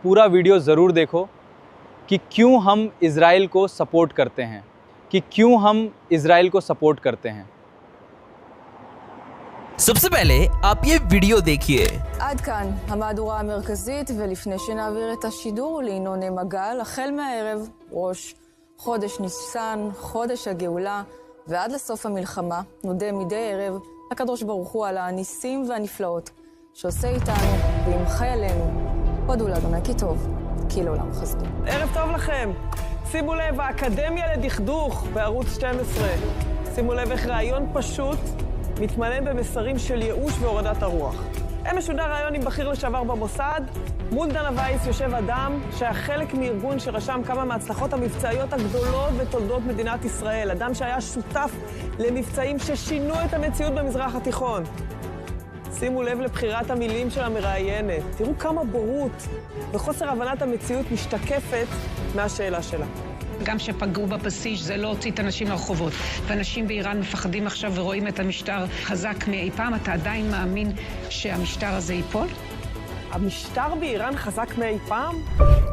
पूरा वीडियो ज़रूर देखो कि क्यों हम इज़राइल को सपोर्ट करते हैं, कि क्यों हम इज़राइल को सपोर्ट करते हैं। सबसे पहले आप ये वीडियो देखिए। עד כאן המהדורה המרכזית, ולפני שנעביר את השידור לינון מגל, החל מהערב ראש חודש ניסן, חודש הגאולה, ועד לסוף המלחמה נודה מדי ערב לקדוש ברוך הוא על הניסים והנפלאות שעושה איתנו ועם חיילינו. הודו לה' כי טוב, כי לעולם חסדו. ערב טוב לכם. שימו לב, האקדמיה לדכדוך בערוץ 12. שימו לב איך רעיון פשוט מתמלא במסרים של ייאוש והורדת הרוח. משודר רעיון עם בכיר לשעבר במוסד. מול דנה וייס יושב אדם שהיה חלק מארגון שרשם כמה מההצלחות המבצעיות הגדולות בתולדות מדינת ישראל. אדם שהיה שותף למבצעים ששינו את המציאות במזרח התיכון. שימו לב לבחירת המילים של המראיינת. תראו כמה בורות וחוסר הבנת המציאות משתקפת מהשאלה שלה. גם שפגעו בפסיש זה לא הוציא את האנשים לרחובות. ואנשים באיראן מפחדים עכשיו ורואים את המשטר חזק מאי פעם. אתה עדיין מאמין שהמשטר הזה ייפול? המשטר באיראן חזק מאי פעם?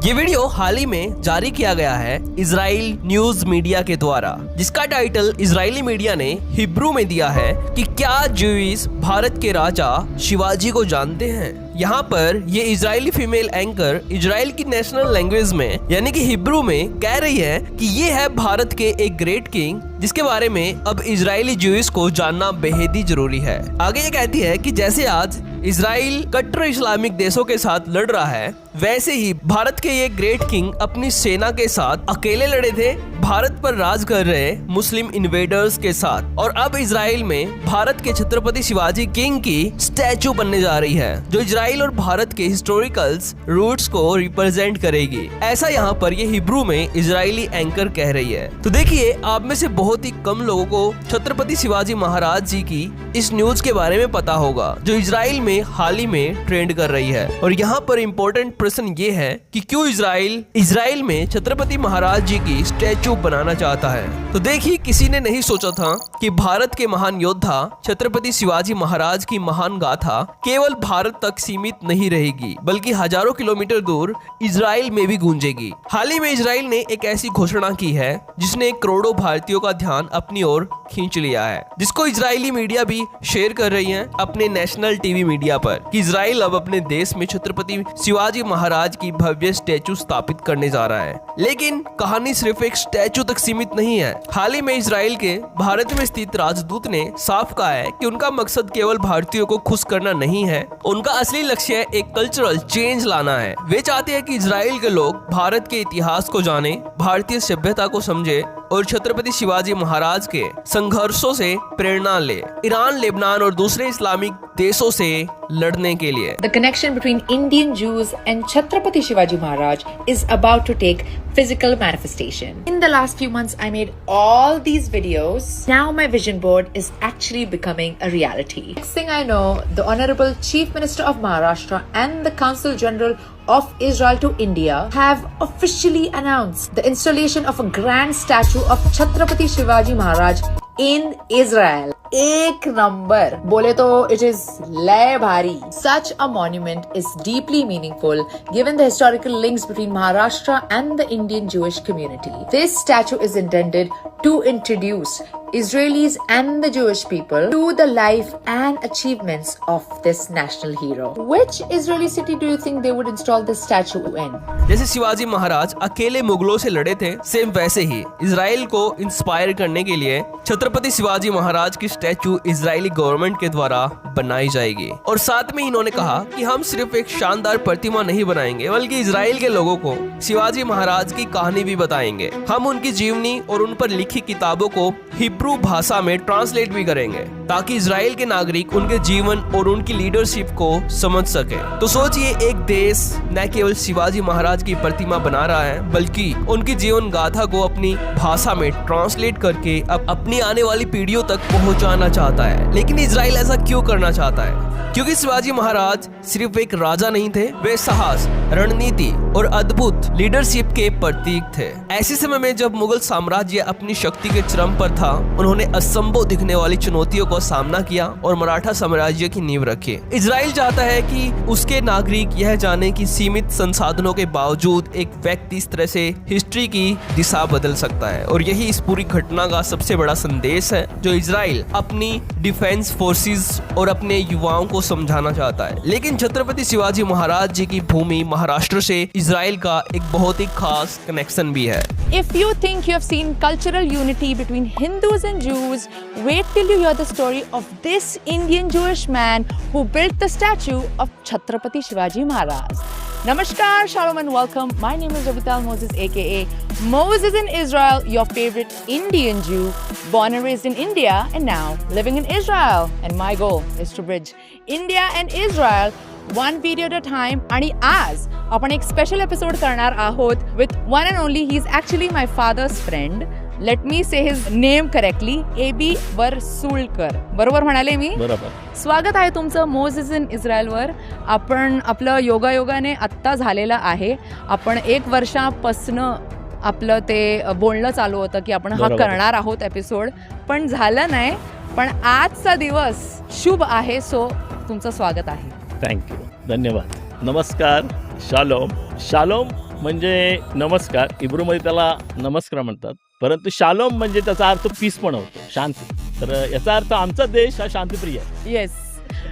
ये वीडियो हाल ही में जारी किया गया है इजराइल न्यूज मीडिया के द्वारा, जिसका टाइटल इजरायली मीडिया ने हिब्रू में दिया है कि क्या ज्यूइश भारत के राजा शिवाजी को जानते हैं। यहाँ पर ये इजरायली फीमेल एंकर इजराइल की नेशनल लैंग्वेज में यानी कि हिब्रू में कह रही है कि ये है भारत के एक ग्रेट किंग, जिसके बारे में अब इजरायली ज्यूइश को जानना बेहद ही जरूरी है। आगे ये कहती है कि जैसे आज इजराइल कट्टर इस्लामिक देशों के साथ लड़ रहा है, वैसे ही भारत के ये ग्रेट किंग अपनी सेना के साथ अकेले लड़े थे भारत पर राज कर रहे मुस्लिम इन्वेडर्स के साथ। और अब इजराइल में भारत के छत्रपति शिवाजी किंग की स्टैचू बनने जा रही है, जो इजराइल और भारत के हिस्टोरिकल्स रूट्स को रिप्रेजेंट करेगी। ऐसा यहाँ पर ये हिब्रू में इजरायली एंकर कह रही है। तो देखिए, आप में से बहुत ही कम लोगों को छत्रपति शिवाजी महाराज जी की इस न्यूज के बारे में पता होगा, जो इजराइल में हाल ही में ट्रेंड कर रही है। और यहाँ पर इम्पोर्टेंट प्रश्न ये है कि क्यों इजराइल में छत्रपति महाराज जी की स्टैचू बनाना चाहता है। तो देखिए, किसी ने नहीं सोचा था कि भारत के महान योद्धा छत्रपति शिवाजी महाराज की महान गाथा केवल भारत तक सीमित नहीं रहेगी, बल्कि हजारों किलोमीटर दूर इजराइल में भी गूंजेगी। हाल ही में इजराइल ने एक ऐसी घोषणा की है जिसने करोड़ों भारतीयों का ध्यान अपनी ओर खींच लिया है, जिसको इजरायली मीडिया भी शेयर कर रही है अपने नेशनल टीवी मीडिया पर, कि इजराइल अब अपने देश में छत्रपति शिवाजी महाराज की भव्य स्टैचू स्थापित करने जा रहा है। लेकिन कहानी सिर्फ एक स्टैचू तक सीमित नहीं है। हाल ही में इजराइल के भारत में स्थित राजदूत ने साफ कहा है कि उनका मकसद केवल भारतीयों को खुश करना नहीं है, उनका असली लक्ष्य एक कल्चरल चेंज लाना है। वे चाहते हैं कि इजराइल के लोग भारत के इतिहास को जाने, भारतीय सभ्यता को समझे और छत्रपति शिवाजी महाराज के संघर्षों से प्रेरणा ले ईरान, लेबनान और दूसरे इस्लामिक देशों से लड़ने के लिए। The connection between Indian Jews and Chhatrapati Shivaji Maharaj is about to take physical manifestation. In the last few months, I made all these videos. Now my vision board is actually becoming a reality. Next thing I know, the Honorable Chief Minister of Maharashtra and the Consul General of Israel to India have officially announced the installation of a grand statue of Chhatrapati Shivaji Maharaj in Israel. एक number बोले तो it is लय भारी. Such a monument is deeply meaningful given the historical links between Maharashtra and the Indian Jewish community. This statue is intended to introduce Israelis and the Jewish people to the life and achievements of this national hero. Which Israeli city do you think they would install this statue in? जैसे शिवाजी महाराज अकेले मुगलों से लड़े थे, same वैसे ही Israel को inspire करने के लिए छत्रपति शिवाजी महाराज की स्टैचू इजरायली गवर्नमेंट के द्वारा बनाई जाएगी। और साथ में इन्होंने कहा कि हम सिर्फ एक शानदार प्रतिमा नहीं बनाएंगे, बल्कि इजराइल के लोगों को शिवाजी महाराज की कहानी भी बताएंगे। हम उनकी जीवनी और उन पर लिखी किताबों को हिब्रू भाषा में ट्रांसलेट भी करेंगे, ताकि इजराइल के नागरिक उनके जीवन और उनकी लीडरशिप को समझ सके। तो सोचिए, एक देश न केवल शिवाजी महाराज की प्रतिमा बना रहा है, बल्कि उनकी जीवन गाथा को अपनी भाषा में ट्रांसलेट करके अब अपनी आने वाली पीढ़ियों तक पहुंचाना चाहता है। लेकिन इजराइल ऐसा क्यों करना चाहता है? क्योंकि शिवाजी महाराज सिर्फ एक राजा नहीं थे, वे साहस, रणनीति और अद्भुत लीडरशिप के प्रतीक थे। ऐसे समय में जब मुगल साम्राज्य अपनी शक्ति के चरम पर था, उन्होंने असंभव दिखने वाली चुनौतियों का सामना किया और मराठा साम्राज्य की नींव रखी। इजराइल चाहता है कि उसके नागरिक यह जाने कि सीमित संसाधनों के बावजूद एक व्यक्ति इस तरह से हिस्ट्री की दिशा बदल सकता है, और यही इस पूरी घटना का सबसे बड़ा संदेश है जो इजराइल अपनी डिफेंस फोर्सेस और अपने युवाओं को समझाना चाहता है। लेकिन छत्रपति शिवाजी महाराज जी की भूमि महाराष्ट्र से इजराइल का एक बहुत ही खास कनेक्शन भी है। If you think you have seen cultural unity between Hindus and Jews, wait till you hear the story of this Indian Jewish man who built the statue of Chhatrapati Shivaji Maharaj. Namaskar, shalom and welcome. My name is Ravital Moses, aka Moses in Israel, your favorite Indian Jew, born and raised in India and now living in Israel. And my goal is to bridge India and Israel one video at a time. आणि आज आपण एक special episode करणार आहोत with one and only, he is actually my father's friend. Let me से his name correctly, AB वरसुळकर. बरोबर म्हणाले मी? बरोबर. स्वागत आहे तुमचं मोझेस इन इस्रायलवर. आपण आपलं योगायोगाने आत्ता झालेलं आहे. आपण 1 वर्षापासून आपलं ते बोलणं चालू होतं की आपण हा करणार आहोत एपिसोड, पण झालं नाही. पण आजचा दिवस शुभ आहे, सो तुमचं स्वागत आहे. थँक्यू, धन्यवाद. नमस्कार, शालोम. शालोम म्हणजे नमस्कार. इब्रूमध्ये त्याला नमस्कार म्हणतात, परंतु शालोम म्हणजे त्याचा अर्थ पीस पण होतो, शांती. तर याचा अर्थ आमचा देश हा शांतिप्रिय आहे. येस,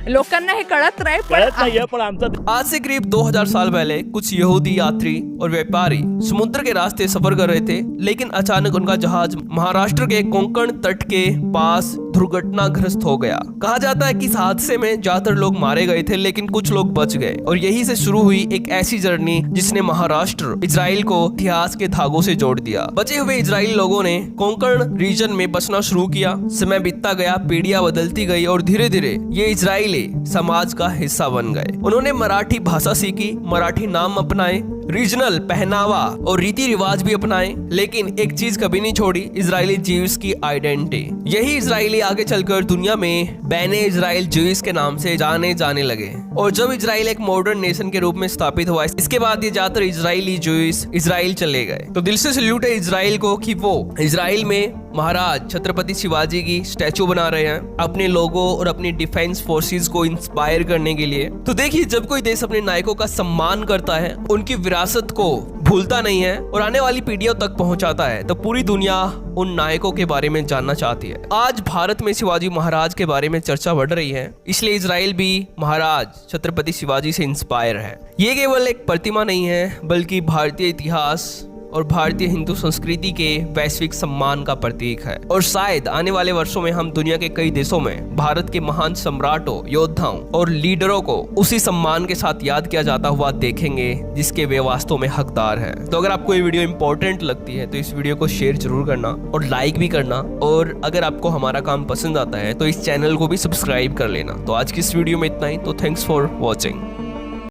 लोकांना हे कळत नाहीये, पण आमचा आज से करीब 2000 साल पहले कुछ यहूदी यात्री और व्यापारी समुद्र के रास्ते सफर कर रहे थे, लेकिन अचानक उनका जहाज महाराष्ट्र के कोंकण तट के पास दुर्घटनाग्रस्त हो गया। कहा जाता है कि इस हादसे में ज्यादातर लोग मारे गए थे, लेकिन कुछ लोग बच गए, और यही से शुरू हुई एक ऐसी जर्नी जिसने महाराष्ट्र इजराइल को इतिहास के धागों से जोड़ दिया। बचे हुए इजरायली लोगों ने कोंकण रीजन में बसना शुरू किया। समय बीतता गया, पीढ़ियां बदलती गई और धीरे धीरे ये इजराइली समाज का हिस्सा बन गए। उन्होंने मराठी भाषा सीखी, मराठी नाम अपनाए, रीजनल पहनावा और रीति रिवाज भी अपनाए, लेकिन एक चीज कभी नहीं छोड़ी, इजरायली ज्यूज की आइडेंटिटी। यही इजरायली आगे चलकर दुनिया में बैने इजराइल ज्यूज के नाम से जाने लगे। और जब इजराइल एक मॉडर्न नेशन के रूप में स्थापित हुआ, इसके बाद ये ज्यादातर इजरायली ज्यूज इजराइल चले गए। तो दिल से सल्यूट है इजराइल को कि वो इजराइल में महाराज छत्रपति शिवाजी की स्टैचू बना रहे हैं अपने लोगों और अपनी डिफेंस फोर्सेस को इंस्पायर करने के लिए। तो देखिए, जब कोई देश अपने नायकों का सम्मान करता है, उनकी विरासत को भूलता नहीं है और आने वाली पीढ़ियों तक पहुंचाता है, तो पूरी दुनिया उन नायकों के बारे में जानना चाहती है। आज भारत में शिवाजी महाराज के बारे में चर्चा बढ़ रही है, इसलिए इजराइल भी महाराज छत्रपति शिवाजी से इंस्पायर है। ये केवल एक प्रतिमा नहीं है, बल्कि भारतीय इतिहास और भारतीय हिंदू संस्कृति के वैश्विक सम्मान का प्रतीक है। और शायद आने वाले वर्षों में हम दुनिया के कई देशों में भारत के महान सम्राटों, योद्धाओं और लीडरों को उसी सम्मान के साथ याद किया जाता हुआ देखेंगे जिसके वे वास्तव में हकदार हैं। तो अगर आपको ये वीडियो इंपॉर्टेंट लगती है तो इस वीडियो को शेयर जरूर करना और लाइक भी करना, और अगर आपको हमारा काम पसंद आता है तो इस चैनल को भी सब्सक्राइब कर लेना। तो आज की इस वीडियो में इतना ही, तो थैंक्स फॉर वॉचिंग।